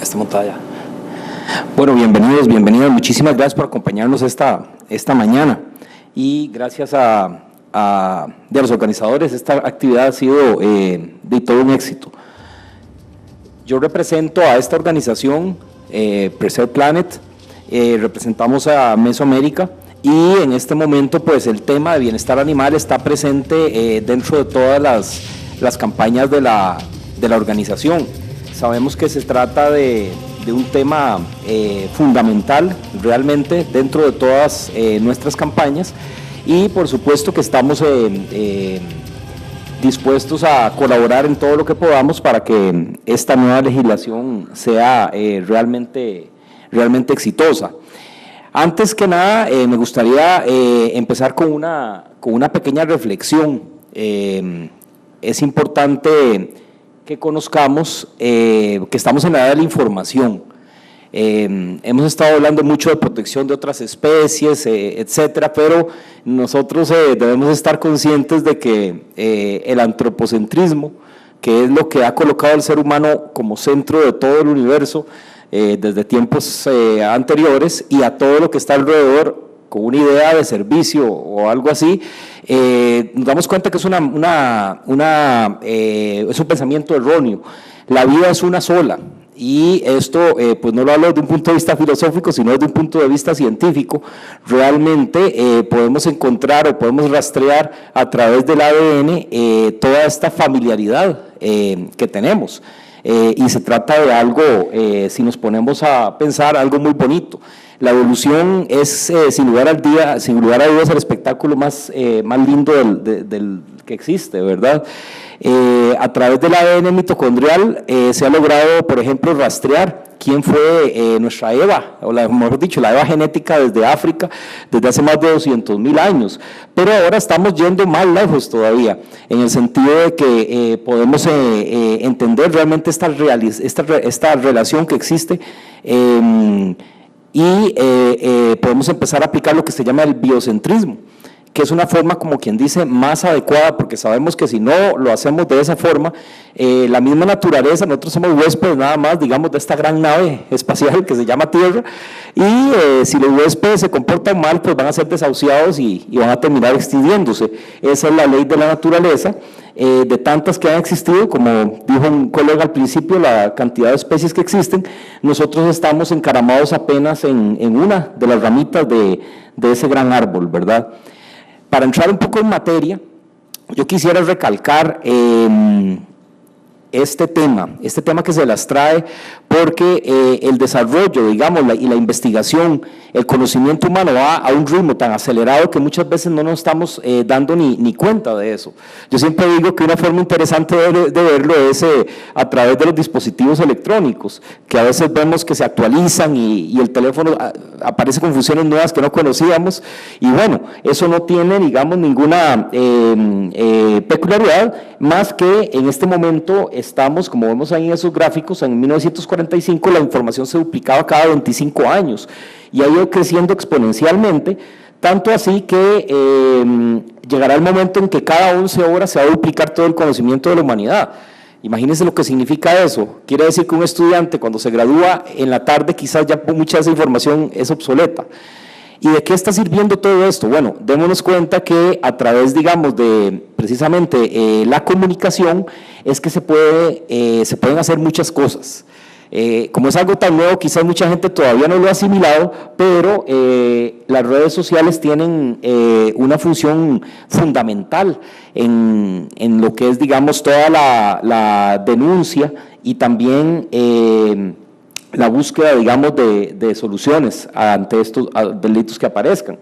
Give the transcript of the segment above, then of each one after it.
Está montada ya. Bueno, bienvenidos, muchísimas gracias por acompañarnos esta mañana y gracias a los organizadores. Esta actividad ha sido de todo un éxito. Yo represento a esta organización, Preserve Planet, representamos a Mesoamérica y en este momento pues el tema de bienestar animal está presente dentro de todas las campañas de la organización. Sabemos que se trata de un tema fundamental realmente dentro de todas nuestras campañas y por supuesto que estamos dispuestos a colaborar en todo lo que podamos para que esta nueva legislación sea realmente exitosa. Antes que nada, me gustaría empezar con una pequeña reflexión. Es importante que conozcamos que estamos en la era de la información. Hemos estado hablando mucho de protección de otras especies, etcétera, pero nosotros debemos estar conscientes de que el antropocentrismo, que es lo que ha colocado al ser humano como centro de todo el universo desde tiempos anteriores y a todo lo que está alrededor, con una idea de servicio o algo así, nos damos cuenta que es es un pensamiento erróneo. La vida es una sola y esto pues no lo hablo desde un punto de vista filosófico, sino desde un punto de vista científico. Realmente podemos encontrar o podemos rastrear a través del ADN toda esta familiaridad que tenemos. Y se trata de algo, si nos ponemos a pensar, algo muy bonito. La evolución es, sin lugar a dudas, el espectáculo más lindo del que existe, ¿verdad? A través del ADN mitocondrial se ha logrado, por ejemplo, rastrear quién fue nuestra Eva, o mejor dicho, la Eva genética desde África, desde hace más de 200.000 años. Pero ahora estamos yendo más lejos todavía, en el sentido de que podemos entender realmente esta relación que existe y podemos empezar a aplicar lo que se llama el biocentrismo, que es una forma, como quien dice, más adecuada, porque sabemos que si no lo hacemos de esa forma, la misma naturaleza, nosotros somos huéspedes nada más, digamos, de esta gran nave espacial que se llama Tierra, y si los huéspedes se comportan mal, pues van a ser desahuciados y van a terminar extinguiéndose. Esa es la ley de la naturaleza, de tantas que han existido, como dijo un colega al principio, la cantidad de especies que existen. Nosotros estamos encaramados apenas en una de las ramitas de ese gran árbol, ¿verdad? Para entrar un poco en materia, yo quisiera recalcar este tema que se las trae, porque el desarrollo, digamos, y la investigación, el conocimiento humano va a un ritmo tan acelerado que muchas veces no nos estamos dando ni cuenta de eso. Yo siempre digo que una forma interesante de verlo es a través de los dispositivos electrónicos, que a veces vemos que se actualizan y el teléfono aparece con funciones nuevas que no conocíamos, y bueno, eso no tiene, digamos, ninguna peculiaridad, más que en este momento estamos, como vemos ahí en esos gráficos, en 1945 la información se duplicaba cada 25 años y ha ido creciendo exponencialmente, tanto así que llegará el momento en que cada 11 horas se va a duplicar todo el conocimiento de la humanidad. Imagínense lo que significa eso. Quiere decir que un estudiante cuando se gradúa en la tarde quizás ya mucha de esa información es obsoleta. ¿Y de qué está sirviendo todo esto? Bueno, démonos cuenta que a través, digamos, de precisamente la comunicación es que se pueden hacer muchas cosas. Como es algo tan nuevo, quizás mucha gente todavía no lo ha asimilado, pero las redes sociales tienen una función fundamental en lo que es, digamos, toda la denuncia y también la búsqueda, digamos, de soluciones ante estos delitos que aparezcan.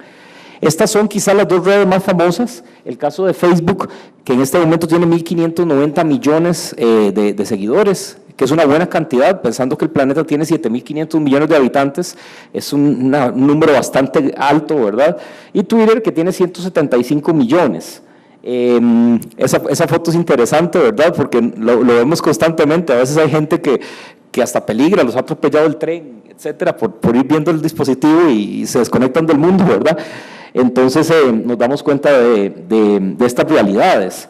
Estas son quizás las dos redes más famosas. El caso de Facebook, que en este momento tiene 1.590 millones de seguidores, que es una buena cantidad, pensando que el planeta tiene 7.500 millones de habitantes, es un número bastante alto, ¿verdad? Y Twitter, que tiene 175 millones. Esa foto es interesante, ¿verdad? Porque lo vemos constantemente. A veces hay gente que hasta peligra, los ha atropellado el tren, etcétera, por ir viendo el dispositivo y se desconectan del mundo, ¿verdad? Entonces nos damos cuenta de estas realidades.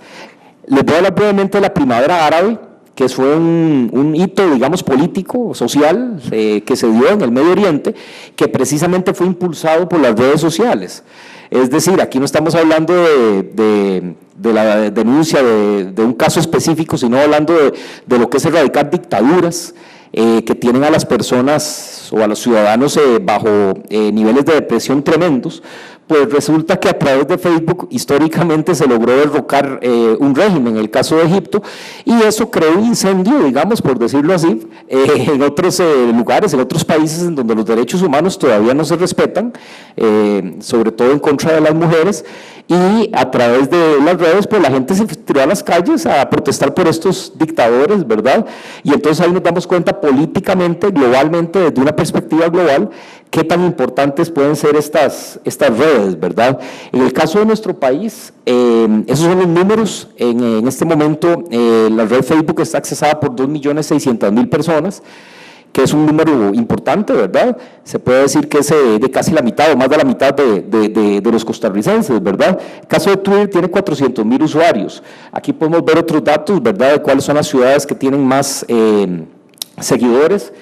Les voy a hablar brevemente de la primavera árabe, que fue un hito, digamos, político, social, que se dio en el Medio Oriente, que precisamente fue impulsado por las redes sociales. Es decir, aquí no estamos hablando de la denuncia de un caso específico, sino hablando de lo que es erradicar dictaduras que tienen a las personas o a los ciudadanos bajo niveles de depresión tremendos. Pues resulta que a través de Facebook históricamente se logró derrocar un régimen, en el caso de Egipto, y eso creó un incendio, digamos, por decirlo así, en otros lugares, en otros países en donde los derechos humanos todavía no se respetan, sobre todo en contra de las mujeres, y a través de las redes, pues la gente se tiró a las calles a protestar por estos dictadores, ¿verdad? Y entonces ahí nos damos cuenta políticamente, globalmente, desde una perspectiva global, qué tan importantes pueden ser estas redes, ¿verdad? En el caso de nuestro país, esos son los números. En este momento, la red Facebook está accesada por 2.600.000 personas, que es un número importante, ¿verdad? Se puede decir que es de casi la mitad o más de la mitad de los costarricenses, ¿verdad? El caso de Twitter tiene 400.000 usuarios. Aquí podemos ver otros datos, ¿verdad?, de cuáles son las ciudades que tienen más seguidores.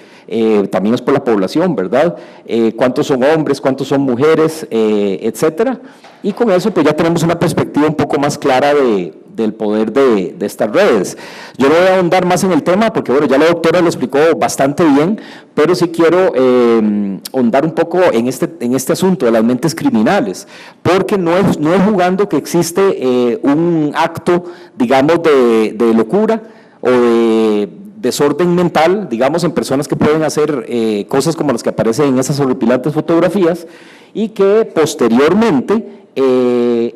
También es por la población, ¿verdad? Cuántos son hombres, cuántos son mujeres, etcétera. Y con eso pues ya tenemos una perspectiva un poco más clara del poder de estas redes. Yo no voy a ahondar más en el tema porque, bueno, ya la doctora lo explicó bastante bien, pero sí quiero ahondar un poco en este asunto de las mentes criminales, porque no es jugando que existe un acto, digamos, de locura o de desorden mental, digamos, en personas que pueden hacer cosas como las que aparecen en esas horripilantes fotografías, y que posteriormente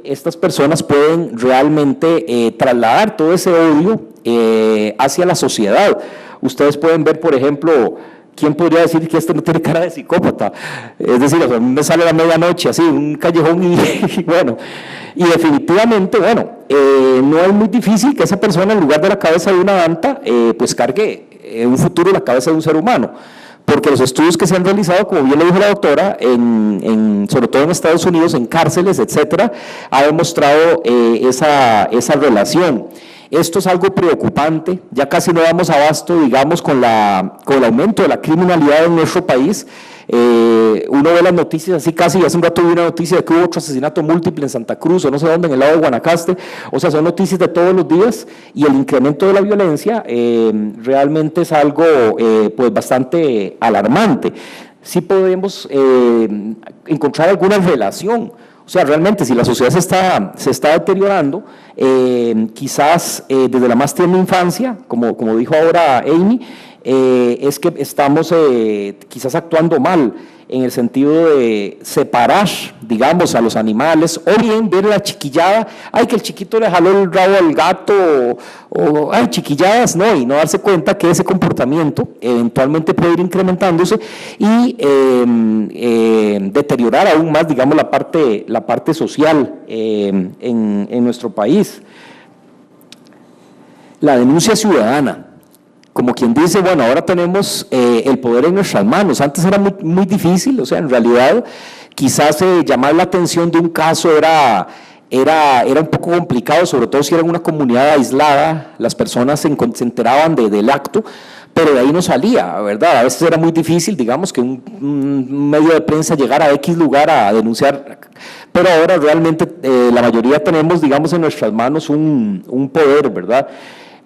estas personas pueden realmente trasladar todo ese odio hacia la sociedad. Ustedes pueden ver, por ejemplo, ¿quién podría decir que este no tiene cara de psicópata? Es decir, a mí me sale a la medianoche, así, un callejón y bueno, y definitivamente, bueno, no es muy difícil que esa persona, en lugar de la cabeza de una danta, pues cargue en un futuro la cabeza de un ser humano. Porque los estudios que se han realizado, como bien lo dijo la doctora, sobre todo en Estados Unidos, en cárceles, etcétera, ha demostrado esa relación. Esto es algo preocupante, ya casi no damos abasto, digamos, con el aumento de la criminalidad en nuestro país. Uno ve las noticias así casi, hace un rato vi una noticia de que hubo otro asesinato múltiple en Santa Cruz o no sé dónde, en el lado de Guanacaste. O sea, son noticias de todos los días, y el incremento de la violencia realmente es algo pues bastante alarmante. Sí podemos encontrar alguna relación. O sea, realmente si la sociedad se está deteriorando, quizás desde la más tierna infancia, como dijo ahora Amy, es que estamos quizás actuando mal en el sentido de separar, digamos, a los animales, o bien ver la chiquillada, ay, que el chiquito le jaló el rabo al gato, o ay, chiquilladas, no, y no darse cuenta que ese comportamiento eventualmente puede ir incrementándose y deteriorar aún más, digamos, la parte social en nuestro país. La denuncia ciudadana. Como quien dice, bueno, ahora tenemos el poder en nuestras manos. Antes era muy difícil, o sea, en realidad quizás llamar la atención de un caso era un poco complicado, sobre todo si era una comunidad aislada, las personas se enteraban del acto, pero de ahí no salía, ¿verdad? A veces era muy difícil, digamos, que un medio de prensa llegara a X lugar a denunciar, pero ahora realmente la mayoría tenemos, digamos, en nuestras manos un poder, ¿verdad?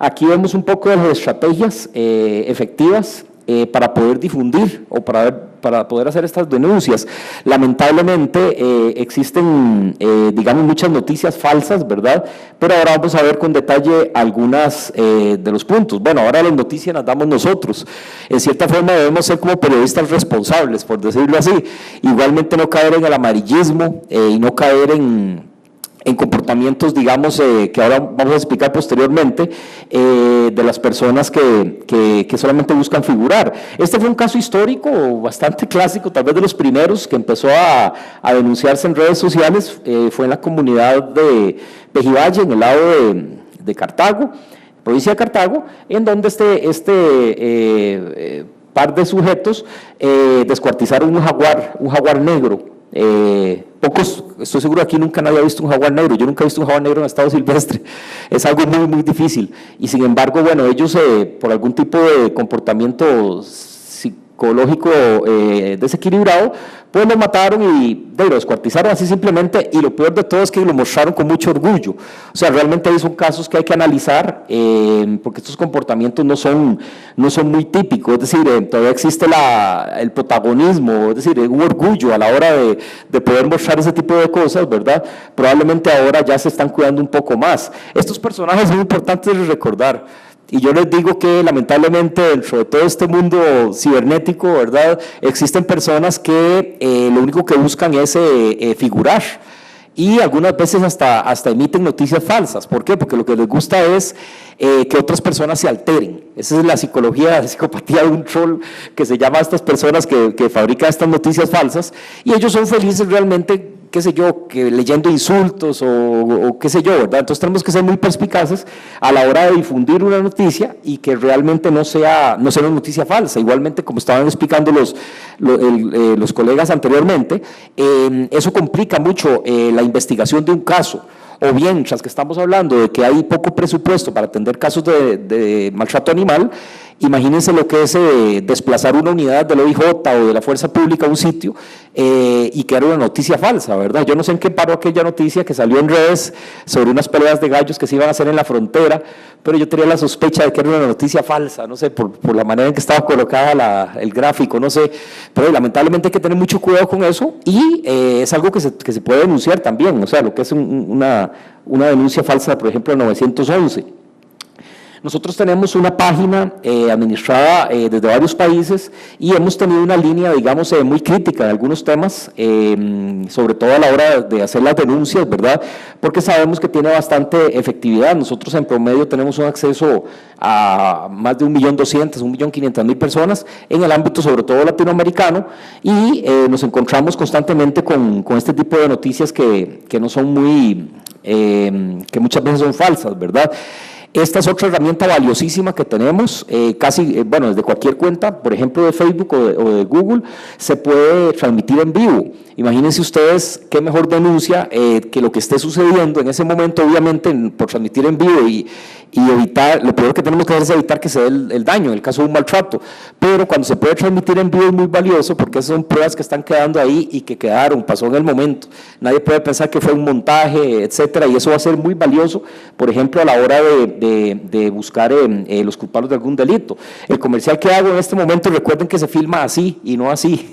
Aquí vemos un poco de las estrategias efectivas para poder difundir o para poder hacer estas denuncias. Lamentablemente existen, digamos, muchas noticias falsas, ¿verdad? Pero ahora vamos a ver con detalle algunas de los puntos. Bueno, ahora las noticias las damos nosotros. En cierta forma debemos ser como periodistas responsables, por decirlo así. Igualmente no caer en el amarillismo y no caer en comportamientos, digamos, que ahora vamos a explicar posteriormente, de las personas que solamente buscan figurar. Este fue un caso histórico bastante clásico, tal vez de los primeros que empezó a denunciarse en redes sociales, fue en la comunidad de Pejivalle, en el lado de Cartago, provincia de Cartago, en donde par de sujetos descuartizaron un jaguar negro, pocos, estoy seguro aquí nunca nadie ha visto un jaguar negro, yo nunca he visto un jaguar negro en estado silvestre, es algo muy, muy difícil, y sin embargo, bueno, ellos por algún tipo de comportamiento psicológico desequilibrado, pues lo mataron y lo descuartizaron así simplemente, y lo peor de todo es que lo mostraron con mucho orgullo. O sea, realmente ahí son casos que hay que analizar, porque estos comportamientos no son muy típicos, es decir, todavía existe el protagonismo, es decir, un orgullo a la hora de poder mostrar ese tipo de cosas, ¿verdad? Probablemente ahora ya se están cuidando un poco más. Estos personajes son importantes de recordar. Y yo les digo que lamentablemente dentro de todo este mundo cibernético, ¿verdad?, existen personas que lo único que buscan es figurar, y algunas veces hasta emiten noticias falsas. ¿Por qué? Porque lo que les gusta es que otras personas se alteren. Esa es la psicología, la psicopatía de un troll, que se llama a estas personas que fabrican estas noticias falsas, y ellos son felices realmente, qué sé yo, que leyendo insultos o qué sé yo, ¿verdad? Entonces tenemos que ser muy perspicaces a la hora de difundir una noticia y que realmente no sea una noticia falsa. Igualmente, como estaban explicando los colegas anteriormente, eso complica mucho la investigación de un caso. O bien, tras que estamos hablando de que hay poco presupuesto para atender casos de maltrato animal, imagínense lo que es desplazar una unidad del OIJ o de la Fuerza Pública a un sitio y que era una noticia falsa, ¿verdad? Yo no sé en qué paró aquella noticia que salió en redes sobre unas peleas de gallos que se iban a hacer en la frontera, pero yo tenía la sospecha de que era una noticia falsa, no sé, por la manera en que estaba colocada el gráfico, no sé, pero lamentablemente hay que tener mucho cuidado con eso, y es algo que se puede denunciar también, o sea, lo que es una denuncia falsa, por ejemplo, en 911. Nosotros tenemos una página administrada desde varios países, y hemos tenido una línea, digamos, muy crítica en algunos temas, sobre todo a la hora de hacer las denuncias, ¿verdad? Porque sabemos que tiene bastante efectividad. Nosotros en promedio tenemos un acceso a más de 1.200.000, 1.500.000 personas en el ámbito sobre todo latinoamericano, y nos encontramos constantemente con este tipo de noticias que no son que muchas veces son falsas, ¿verdad? Esta es otra herramienta valiosísima que tenemos, bueno, desde cualquier cuenta, por ejemplo de Facebook o de Google, se puede transmitir en vivo. Imagínense ustedes qué mejor denuncia que lo que esté sucediendo en ese momento, obviamente, por transmitir en vivo y evitar, lo primero que tenemos que hacer es evitar que se dé el daño en el caso de un maltrato, pero cuando se puede transmitir en vivo es muy valioso, porque esas son pruebas que están quedando ahí y que pasó en el momento. Nadie puede pensar que fue un montaje, etcétera, y eso va a ser muy valioso, por ejemplo, a la hora de buscar los culpables de algún delito. El comercial que hago en este momento, recuerden que se filma así y no así.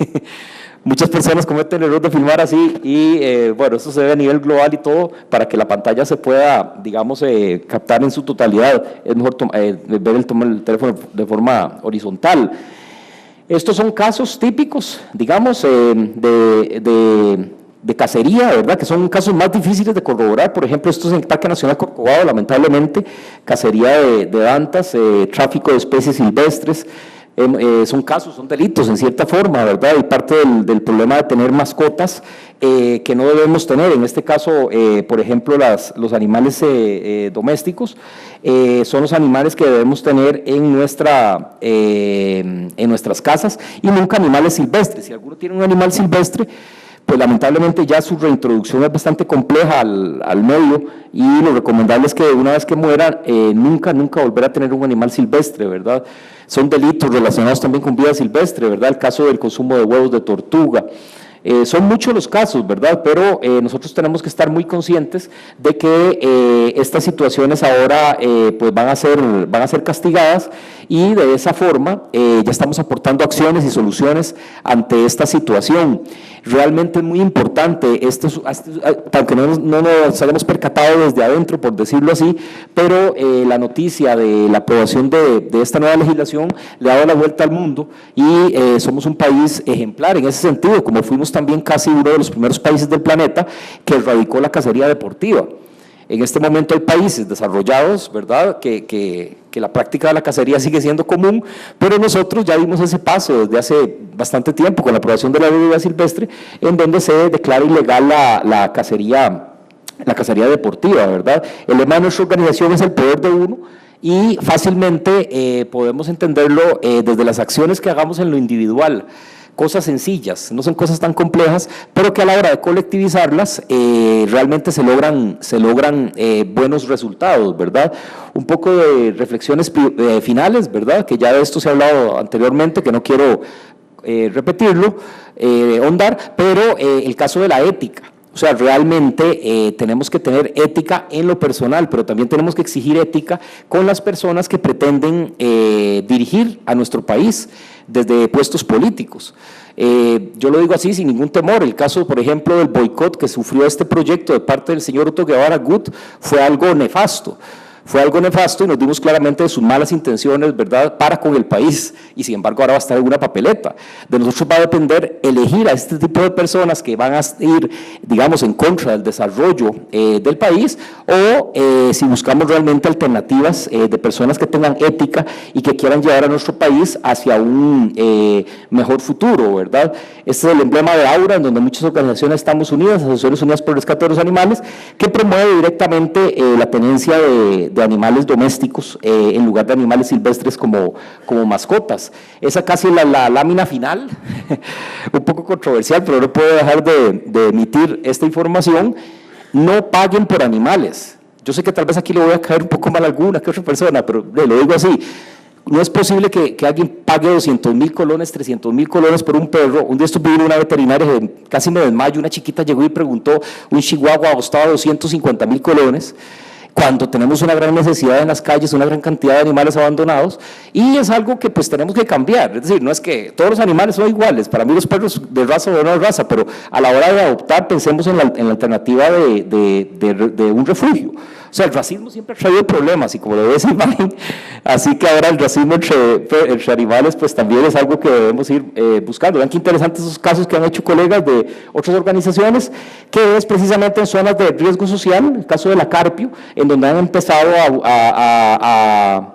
Muchas personas cometen el error de filmar así y, bueno, eso se ve a nivel global y todo, para que la pantalla se pueda, digamos, captar en su totalidad. Es mejor ver el teléfono de forma horizontal. Estos son casos típicos, digamos, de cacería, ¿verdad?, que son casos más difíciles de corroborar. Por ejemplo, estos en el Parque Nacional Corcovado, lamentablemente, cacería de dantas, tráfico de especies silvestres. Son casos, son delitos en cierta forma, ¿verdad? Y parte del problema de tener mascotas que no debemos tener. En este caso, por ejemplo, los animales domésticos son los animales que debemos tener en nuestras casas, y nunca animales silvestres. Si alguno tiene un animal silvestre, pues lamentablemente ya su reintroducción es bastante compleja al medio, y lo recomendable es que una vez que mueran, nunca volver a tener un animal silvestre, ¿verdad? Son delitos relacionados también con vida silvestre, ¿verdad? El caso del consumo de huevos de tortuga. Son muchos los casos, ¿verdad? Pero nosotros tenemos que estar muy conscientes de que estas situaciones ahora pues van a ser castigadas, y de esa forma ya estamos aportando acciones y soluciones ante esta situación. Realmente es muy importante, aunque no nos hayamos percatado desde adentro, por decirlo así, pero la noticia de la aprobación de esta nueva legislación le ha dado la vuelta al mundo, y somos un país ejemplar en ese sentido, como fuimos también casi uno de los primeros países del planeta que erradicó la cacería deportiva. En este momento hay países desarrollados, ¿verdad?, que la práctica de la cacería sigue siendo común, pero nosotros ya dimos ese paso desde hace bastante tiempo con la aprobación de la ley de vida silvestre, en donde se declara ilegal la cacería deportiva, ¿verdad? El lema de nuestra organización es el poder de uno, y fácilmente podemos entenderlo desde las acciones que hagamos en lo individual. cosas sencillas, no son cosas tan complejas, pero que a la hora de colectivizarlas realmente se logran buenos resultados, ¿verdad? Un poco de reflexiones finales, ¿verdad? Que ya de esto se ha hablado anteriormente, que no quiero repetirlo, ahondar, pero el caso de la ética. O sea, realmente tenemos que tener ética en lo personal, pero también tenemos que exigir ética con las personas que pretenden dirigir a nuestro país desde puestos políticos. Yo lo digo así sin ningún temor. El caso, por ejemplo, del boicot que sufrió este proyecto de parte del señor Otto Guevara Gut fue algo nefasto. Fue algo nefasto y nos dimos claramente de sus malas intenciones, ¿verdad?, para con el país, y sin embargo ahora va a estar en una papeleta. De nosotros va a depender elegir a este tipo de personas que van a ir, digamos, en contra del desarrollo del país, o si buscamos realmente alternativas de personas que tengan ética y que quieran llevar a nuestro país hacia un mejor futuro, ¿verdad? Este es el emblema de Aura, en donde muchas organizaciones estamos unidas, Asociaciones Unidas por el Rescate de los Animales, que promueve directamente la tenencia de animales domésticos en lugar de animales silvestres como mascotas. Esa casi es la lámina final, un poco controversial, pero no puedo dejar de emitir esta información. No paguen por animales. Yo sé que tal vez aquí le voy a caer un poco mal a alguna que otra persona, pero lo digo así. No es posible que alguien pague 200.000 colones, 300.000 colones por un perro. Un día estuve en una veterinaria, casi me desmayo, una chiquita llegó y preguntó, un chihuahua costaba 250.000 colones, cuando tenemos una gran necesidad en las calles, una gran cantidad de animales abandonados, y es algo que pues tenemos que cambiar. Es decir, no es que todos los animales son iguales, para mí los perros de raza o no de raza, pero a la hora de adoptar pensemos en la alternativa de un refugio. O sea, el racismo siempre ha traído problemas, y como lo ve esa imagen, así que ahora el racismo entre animales pues también es algo que debemos ir buscando. Vean qué interesantes esos casos que han hecho colegas de otras organizaciones, que es precisamente en zonas de riesgo social, el caso de la Carpio, en donde han empezado a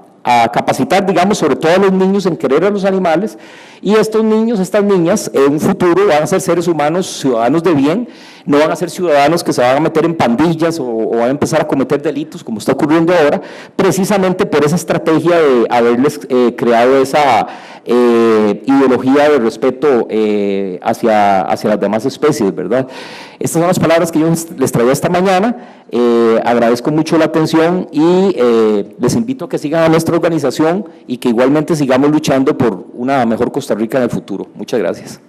capacitar, digamos, sobre todo a los niños en querer a los animales, y estos niños, estas niñas, en un futuro van a ser seres humanos, ciudadanos de bien, no van a ser ciudadanos que se van a meter en pandillas o van a empezar a cometer delitos, como está ocurriendo ahora, precisamente por esa estrategia de haberles creado esa ideología de respeto hacia las demás especies, ¿verdad? Estas son las palabras que yo les traía esta mañana. Agradezco mucho la atención y les invito a que sigan a nuestra organización y que igualmente sigamos luchando por una mejor Costa Rica en el futuro. Muchas gracias.